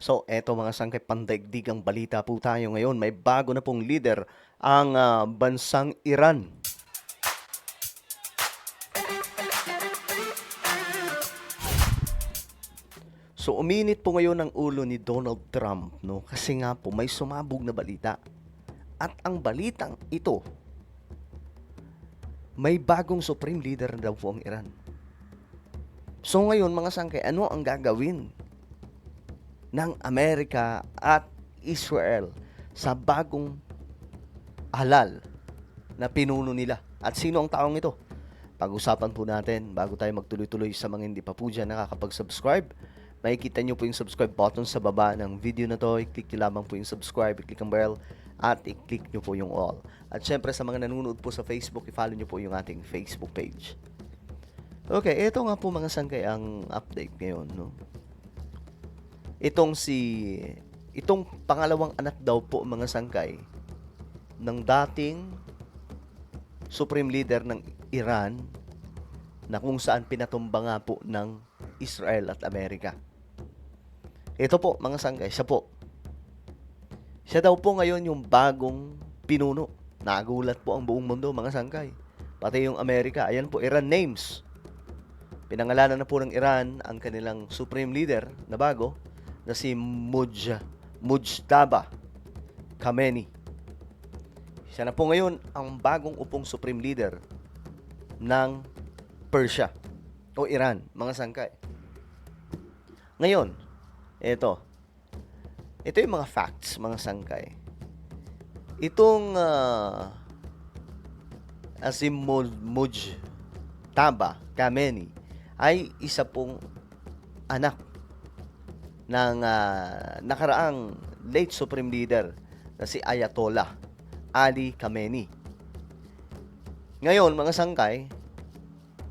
So, eto mga sangkay, pandaigdigang balita po tayo ngayon. May bago na pong leader ang bansang Iran. So, uminit po ngayon ang ulo ni Donald Trump, no? Kasi nga po may sumabog na balita. At ang balitang ito, may bagong supreme leader na daw po ang Iran. So ngayon mga sangkay, ano ang gagawin ng Amerika at Israel sa bagong halal na pinuno nila? At sino ang taong ito? Pag-usapan po natin bago tayo magtuloy-tuloy. Sa mga hindi pa po dyan nakakapag-subscribe, makikita nyo po yung subscribe button sa baba ng video na to. I-click nyo lamang po yung subscribe, i-click ang bell, at i-click nyo po yung all. At syempre sa mga nanonood po sa Facebook, i-follow nyo po yung ating Facebook page. Okay, ito nga po mga sangkay ang update ngayon, no? Itong pangalawang anak daw po mga sangkay ng dating supreme leader ng Iran na kung saan pinatumba nga po ng Israel at Amerika. Ito po mga sangkay, siya daw po ngayon yung bagong pinuno. Nagulat po ang buong mundo mga sangkay. Pati yung Amerika. Ayan po, Iran names. Pinangalanan na po ng Iran ang kanilang supreme leader na bago na si Mujtaba Khamenei. Siya na po ngayon ang bagong upong supreme leader ng Persia o Iran, mga sangkay. Ngayon, ito yung mga facts, mga sangkay. Itong si Mujtaba Khamenei ay isa pong anak ng nakaraang late supreme leader na si Ayatollah Ali Khamenei. Ngayon, mga sangkay,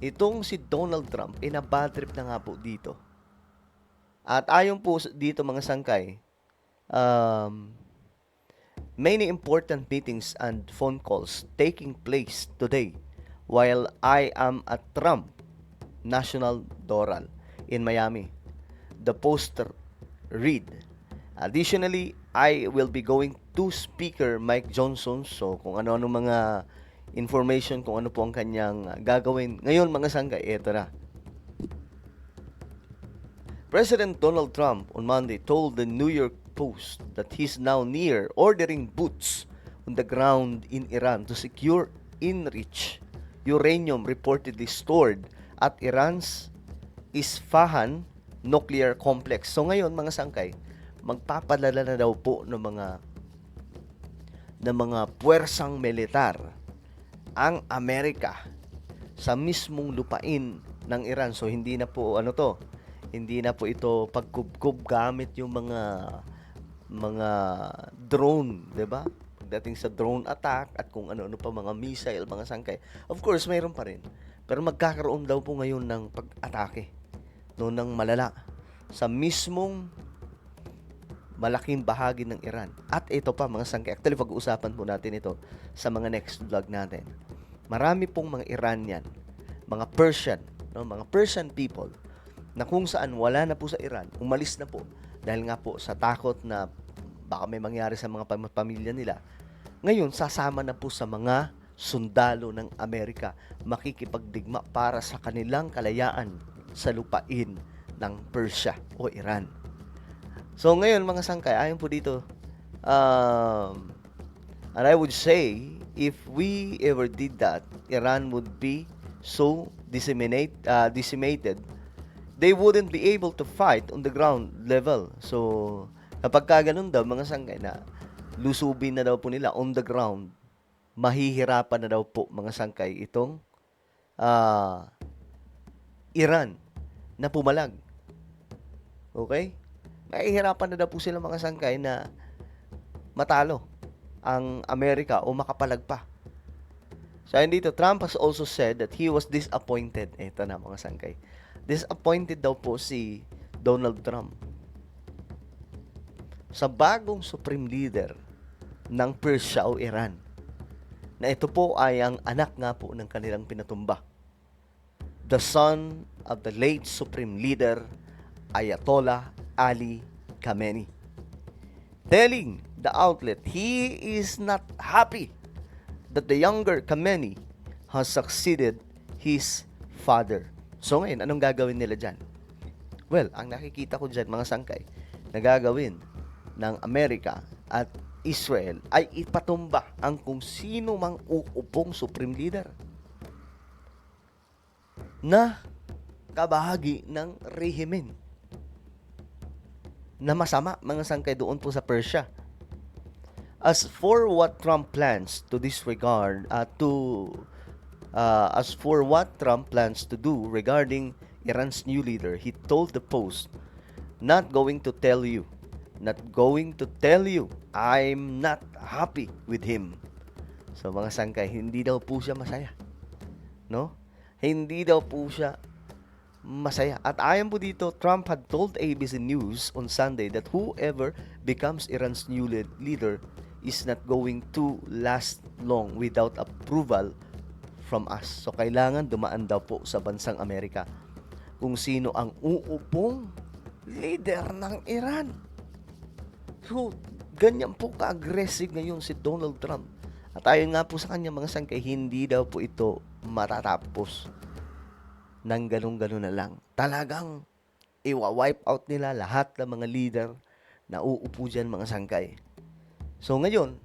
itong si Donald Trump, bad trip na nga po dito. At ayon po dito, mga sangkay, many important meetings and phone calls taking place today while I am at Trump National Doral in Miami. The poster read, additionally, I will be going to Speaker Mike Johnson. So kung ano-ano mga information, kung ano po ang kanyang gagawin. Ngayon mga sangkay, eto na. President Donald Trump on Monday told the New York Post that he's now near ordering boots on the ground in Iran to secure enriched uranium reportedly stored at Iran's Isfahan nuclear complex. So ngayon mga sangkay, magpapadala na daw po ng mga puwersang militar ang Amerika sa mismong lupain ng Iran. So hindi na po hindi na po ito pagkubkob gamit yung mga drone, 'di ba? Pagdating sa drone attack at kung ano-ano pa mga missile, mga sangkay. Of course, mayroon pa rin. Pero magkakaroon daw po ngayon ng pag-atake ng malala sa mismong malaking bahagi ng Iran. At ito pa mga sangkay, actually pag-uusapan po natin ito sa mga next vlog natin. Marami pong mga Iranian, mga Persian, mga Persian people na kung saan wala na po sa Iran, umalis na po dahil nga po sa takot na baka may mangyari sa mga pamilya nila. Ngayon, sasama na po sa mga sundalo ng Amerika, makikipagdigma para sa kanilang kalayaan sa lupain ng Persia o Iran. So ngayon mga sangkay, ayon po dito, and I would say, if we ever did that, Iran would be so decimated, they wouldn't be able to fight on the ground level. So kapag ganun daw mga sangkay na lusubin na daw po nila on the ground, mahihirapan na daw po mga sangkay itong Iran na pumalag. Okay? Mahihirapan na daw po sila mga sangkay na matalo ang Amerika o makapalag pa. So dito, Trump has also said that he was disappointed. Ito na mga sangkay. Disappointed daw po si Donald Trump sa bagong supreme leader ng Persia o Iran, na ito po ay ang anak nga po ng kanilang pinatumba. The son of the late supreme leader Ayatollah Ali Khamenei, telling the outlet he is not happy that the younger Khamenei has succeeded his father. So ngayon, anong gagawin nila dyan? Well, ang nakikita ko dyan, mga sangkay, na gagawin ng Amerika at Israel ay ipatumba ang kung sino mang uupong supreme leader na kabahagi ng rehimen na masama, mga sangkay, doon po sa Persia. As for what Trump plans to do regarding Iran's new leader, he told the Post, not going to tell you, I'm not happy with him. So mga sangkay, hindi daw po siya masaya. No? Hindi daw po siya masaya. At ayon po dito, Trump had told ABC News on Sunday that whoever becomes Iran's new leader is not going to last long without approval from us. So kailangan dumaan daw po sa bansang Amerika kung sino ang uupong leader ng Iran. So, ganyan po ka-aggressive ngayon si Donald Trump. At ayon nga po sa kanya, mga sangkay, hindi daw po ito matatapos ng ganun-ganun na lang. Talagang iwa-wipe out nila lahat ng mga leader na uupo dyan, mga sangkay. So ngayon,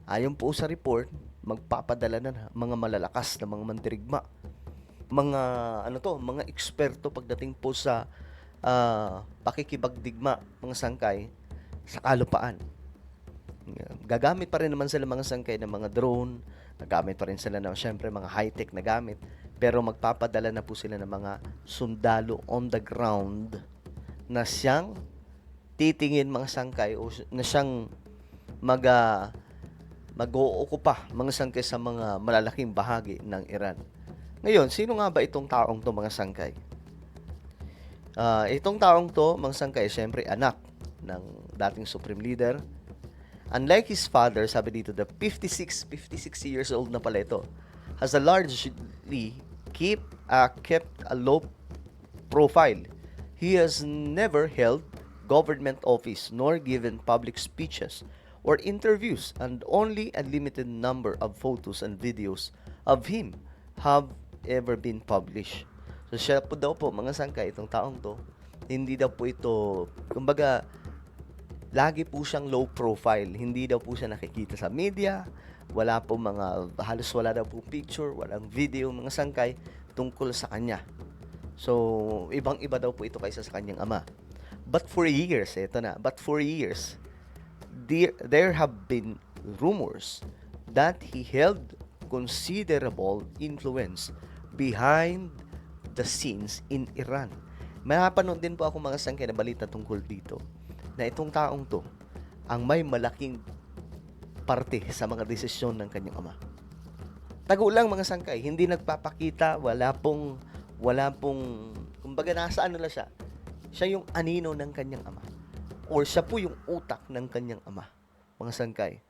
ayon po sa report, magpapadala na mga malalakas na mga mandirigma, mga eksperto pagdating po sa pakikibagdigma, mga sangkay, sa kalupaan. Gagamit pa rin naman sila, mga sangkay, ng mga drone, gagamit pa rin sila ng syempre mga high-tech na gamit, pero magpapadala na po sila ng mga sundalo on the ground na siyang titingin, mga sangkay, o na siyang mag-ookupa, mga sangkay, sa mga malalaking bahagi ng Iran. Ngayon, sino nga ba itong taong to, mga sangkay? Itong taong to, mga sangkay, syempre anak ng dating supreme leader. Unlike his father, sabi dito, the 56 years old na pala ito, has largely kept a low profile. He has never held government office nor given public speeches or interviews, and only a limited number of photos and videos of him have ever been published. So siya po daw po, mga sangkay, itong taong to, hindi daw po ito, kumbaga, lagi po siyang low profile. Hindi daw po siya nakikita sa media. Halos wala daw po picture, walang video, mga sangkay, tungkol sa kanya. So, ibang-iba daw po ito kaysa sa kanyang ama. But for years, there have been rumors that he held considerable influence behind the scenes in Iran. May napanood din po ako, mga sangkay, na balita tungkol dito, na itong taong to ang may malaking parte sa mga desisyon ng kanyang ama. Tago lang, mga sangkay, hindi nagpapakita, wala pong, kumbaga nasa ano lang siya. Siya yung anino ng kanyang ama. Or siya po yung utak ng kanyang ama, mga sangkay.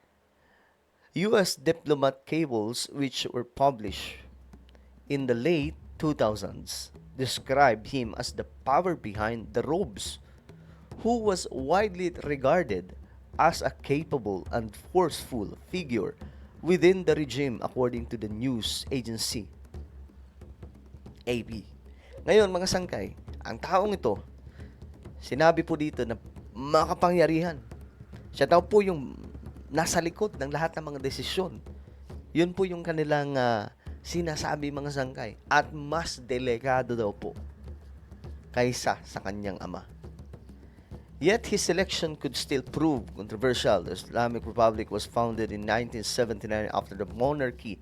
US diplomat cables which were published in the late 2000s described him as the power behind the robes, who was widely regarded as a capable and forceful figure within the regime, according to the news agency AP. Ngayon, mga sangkay, ang taong ito, sinabi po dito na makapangyarihan. Siya daw po yung nasa likod ng lahat ng mga desisyon. Yun po yung kanilang sinasabi, mga sangkay. At mas delikado daw po kaysa sa kanyang ama. Yet his selection could still prove controversial. The Islamic Republic was founded in 1979 after the monarchy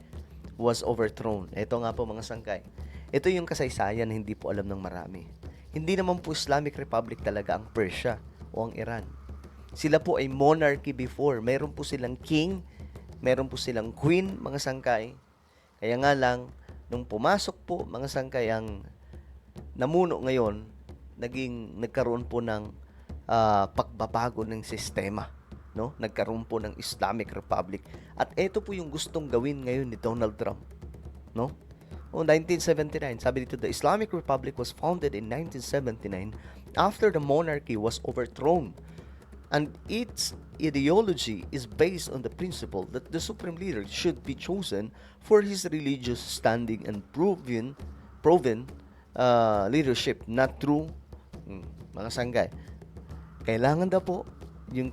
was overthrown. Ito nga po, mga sangkay. Ito yung kasaysayan na hindi po alam ng marami. Hindi naman po Islamic Republic talaga ang Persia o ang Iran. Sila po ay monarchy before. Meron po silang king, meron po silang queen, mga sangkay. Kaya nga lang, nung pumasok po, mga sangkay, ang namuno ngayon, nagkaroon po ng pagbabago ng sistema, no? Nagkaroon po ng Islamic Republic. At ito po yung gustong gawin ngayon ni Donald Trump, no? O 1979, sabi dito, the Islamic Republic was founded in 1979 after the monarchy was overthrown, and its ideology is based on the principle that the supreme leader should be chosen for his religious standing and proven leadership, not through mga sanggay. Kailangan daw po yung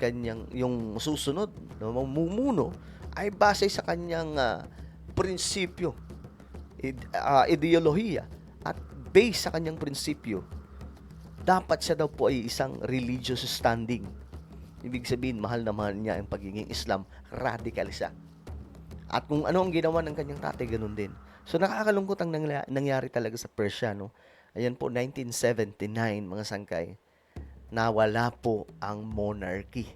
susunod na mamumuno ay base sa kanyang prinsipyo, ideolohiya, at base sa kanyang prinsipyo, dapat siya daw po ay isang religious standing. Ibig sabihin, mahal na mahal niya ang pagiging Islam, radical siya. At kung ano ang ginawa ng kanyang tatay, ganun din. So nakakalungkot ang nangyari talaga sa Persia, no? Ayan po, 1979, mga sangkay, nawala po ang monarchy.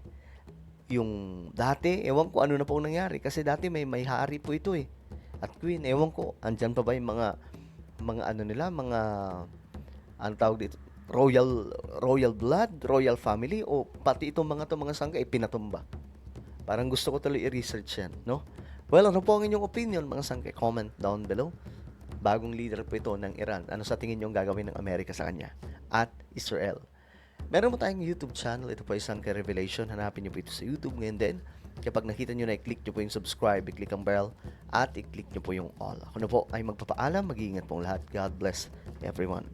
Yung dati, ewan ko ano na po nangyari. Kasi dati may hari po ito eh. At queen, ewan ko, andyan pa ba yung mga ano nila, mga, ano tawag dito, royal blood, royal family, o pati itong mga sangkay, pinatumba. Parang gusto ko tuloy i-research yan, no? Well, ano po ang inyong opinion, mga sangkay? Comment down below. Bagong leader po ito ng Iran. Ano sa tingin nyo ang gagawin ng Amerika sa kanya? At Israel. Meron mo tayong YouTube channel. Ito po ay Sangkay Revelation. Hanapin nyo po ito sa YouTube ngayon din. Kapag nakita nyo na, i-click nyo po yung subscribe, i-click ang bell, at i-click nyo po yung all. Ako na po ay magpapaalam. Mag-iingat pong lahat. God bless everyone.